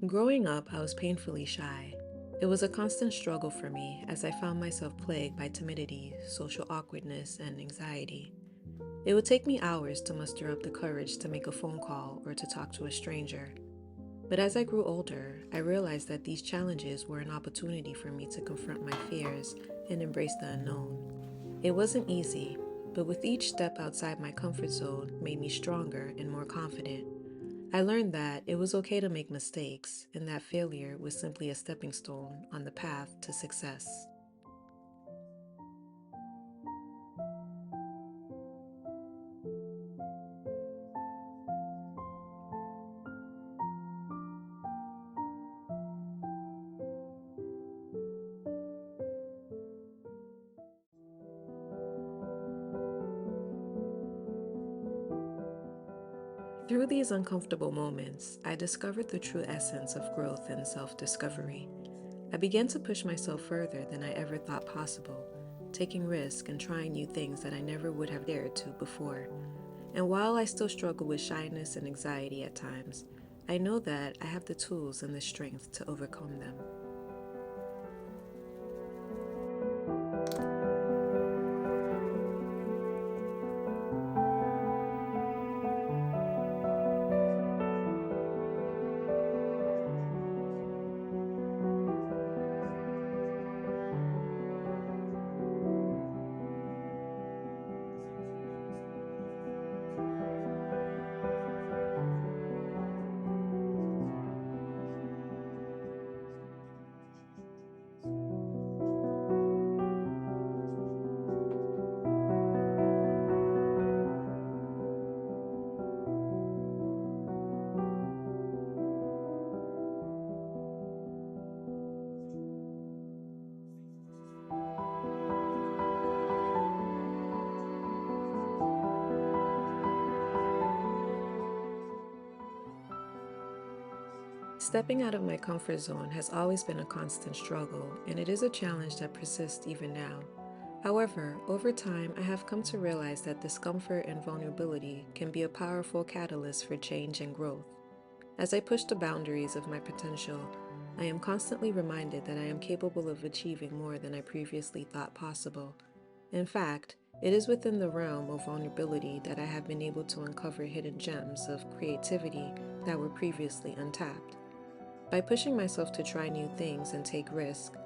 Growing up, I was painfully shy. It was a constant struggle for me as I found myself plagued by timidity, social awkwardness, and anxiety. It would take me hours to muster up the courage to make a phone call or to talk to a stranger. But as I grew older, I realized that these challenges were an opportunity for me to confront my fears and embrace the unknown. It wasn't easy, but with each step outside my comfort zone made me stronger and more confident. I learned that it was okay to make mistakes and that failure was simply a stepping stone on the path to success. Through these uncomfortable moments, I discovered the true essence of growth and self discovery. I began to push myself further than I ever thought possible, taking risks and trying new things that I never would have dared to before. And while I still struggle with shyness and anxiety at times, I know that I have the tools and the strength to overcome them. Stepping out of my comfort zone has always been a constant struggle, and it is a challenge that persists even now. However, over time, I have come to realize that discomfort and vulnerability can be a powerful catalyst for change and growth. As I push the boundaries of my potential, I am constantly reminded that I am capable of achieving more than I previously thought possible. In fact, it is within the realm of vulnerability that I have been able to uncover hidden gems of creativity that were previously untapped. By pushing myself to try new things and take risks,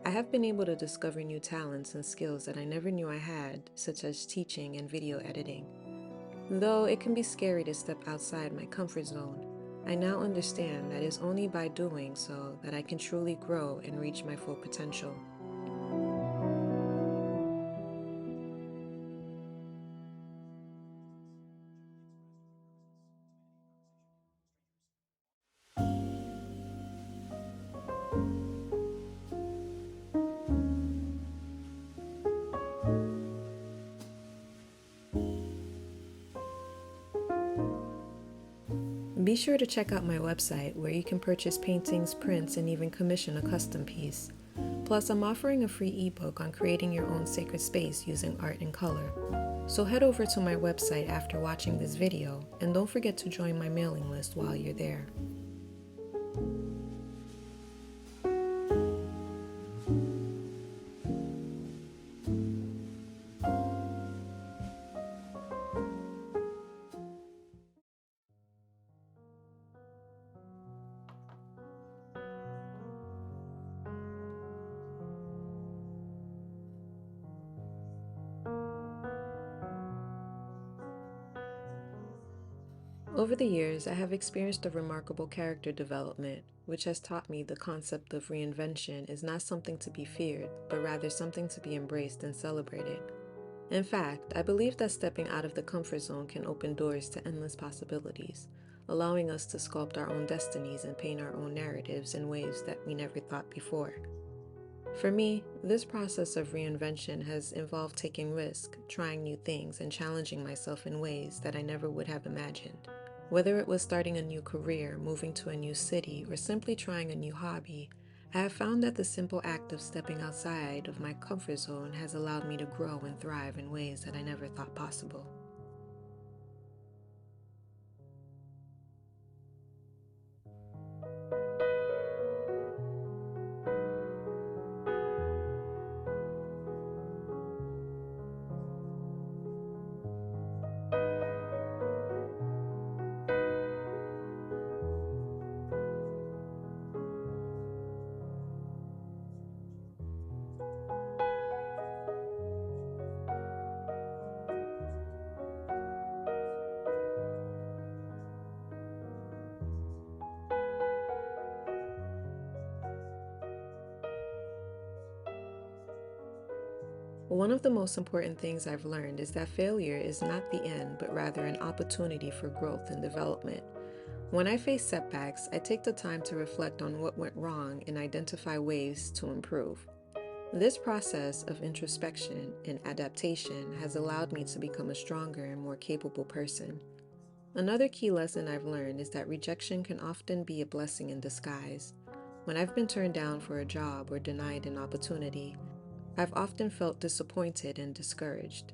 I have been able to discover new talents and skills that I never knew I had, such as teaching and video editing. Though it can be scary to step outside my comfort zone, I now understand that it's only by doing so that I can truly grow and reach my full potential. Be sure to check out my website where you can purchase paintings, prints, and even commission a custom piece. Plus, I'm offering a free ebook on creating your own sacred space using art and color. So head over to my website after watching this video, and don't forget to join my mailing list while you're there. Over the years, I have experienced a remarkable character development, which has taught me the concept of reinvention is not something to be feared, but rather something to be embraced and celebrated. In fact, I believe that stepping out of the comfort zone can open doors to endless possibilities, allowing us to sculpt our own destinies and paint our own narratives in ways that we never thought before. For me, this process of reinvention has involved taking risks, trying new things, and challenging myself in ways that I never would have imagined. Whether it was starting a new career, moving to a new city, or simply trying a new hobby, I have found that the simple act of stepping outside of my comfort zone has allowed me to grow and thrive in ways that I never thought possible. One of the most important things I've learned is that failure is not the end, but rather an opportunity for growth and development. When I face setbacks, I take the time to reflect on what went wrong and identify ways to improve. This process of introspection and adaptation has allowed me to become a stronger and more capable person. Another key lesson I've learned is that rejection can often be a blessing in disguise. When I've been turned down for a job or denied an opportunity, I've often felt disappointed and discouraged.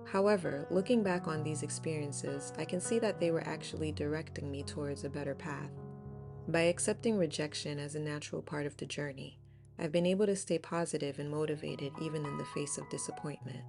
However, looking back on these experiences, I can see that they were actually directing me towards a better path. By accepting rejection as a natural part of the journey, I've been able to stay positive and motivated even in the face of disappointment.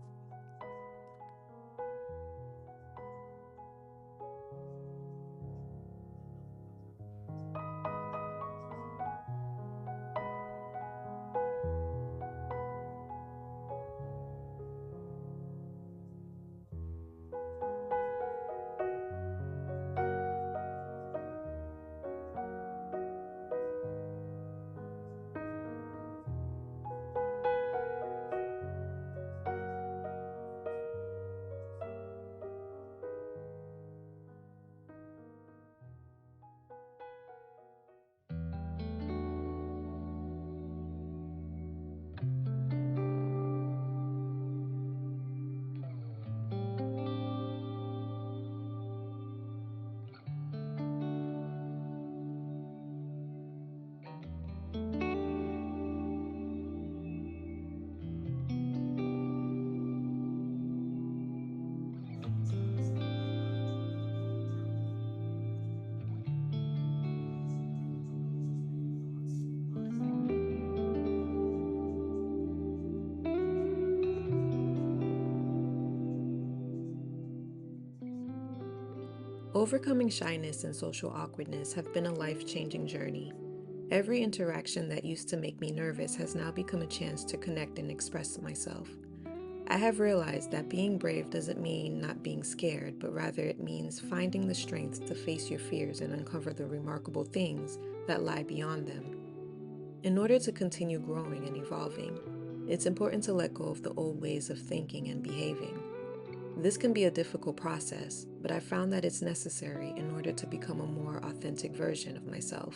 Overcoming shyness and social awkwardness have been a life-changing journey. Every interaction that used to make me nervous has now become a chance to connect and express myself. I have realized that being brave doesn't mean not being scared, but rather it means finding the strength to face your fears and uncover the remarkable things that lie beyond them. In order to continue growing and evolving, it's important to let go of the old ways of thinking and behaving. This can be a difficult process, but I found that it's necessary in order to become a more authentic version of myself.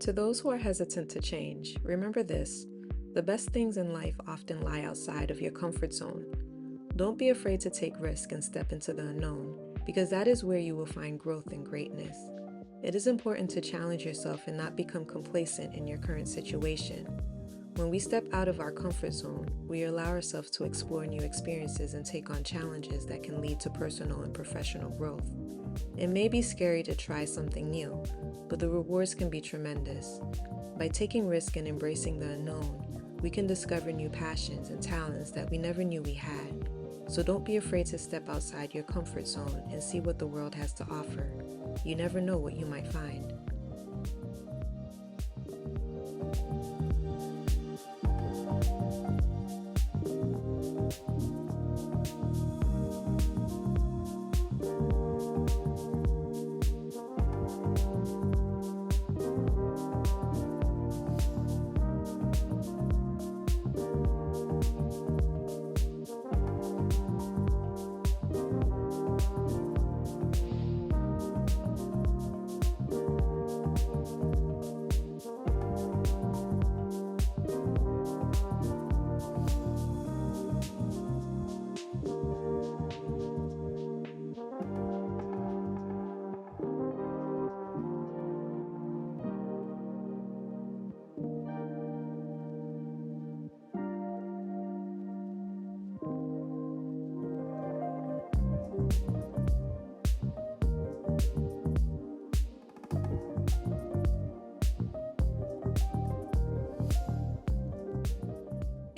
To those who are hesitant to change, remember this: the best things in life often lie outside of your comfort zone. Don't be afraid to take risk and step into the unknown, because that is where you will find growth and greatness. It is important to challenge yourself and not become complacent in your current situation. When we step out of our comfort zone, we allow ourselves to explore new experiences and take on challenges that can lead to personal and professional growth. It may be scary to try something new, but the rewards can be tremendous. By taking risk and embracing the unknown, we can discover new passions and talents that we never knew we had. So don't be afraid to step outside your comfort zone and see what the world has to offer. You never know what you might find.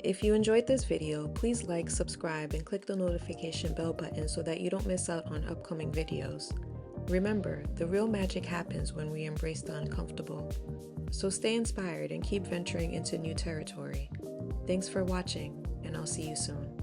If you enjoyed this video, please like, subscribe, and click the notification bell button so that you don't miss out on upcoming videos. Remember, the real magic happens when we embrace the uncomfortable. So stay inspired and keep venturing into new territory. Thanks for watching, and I'll see you soon.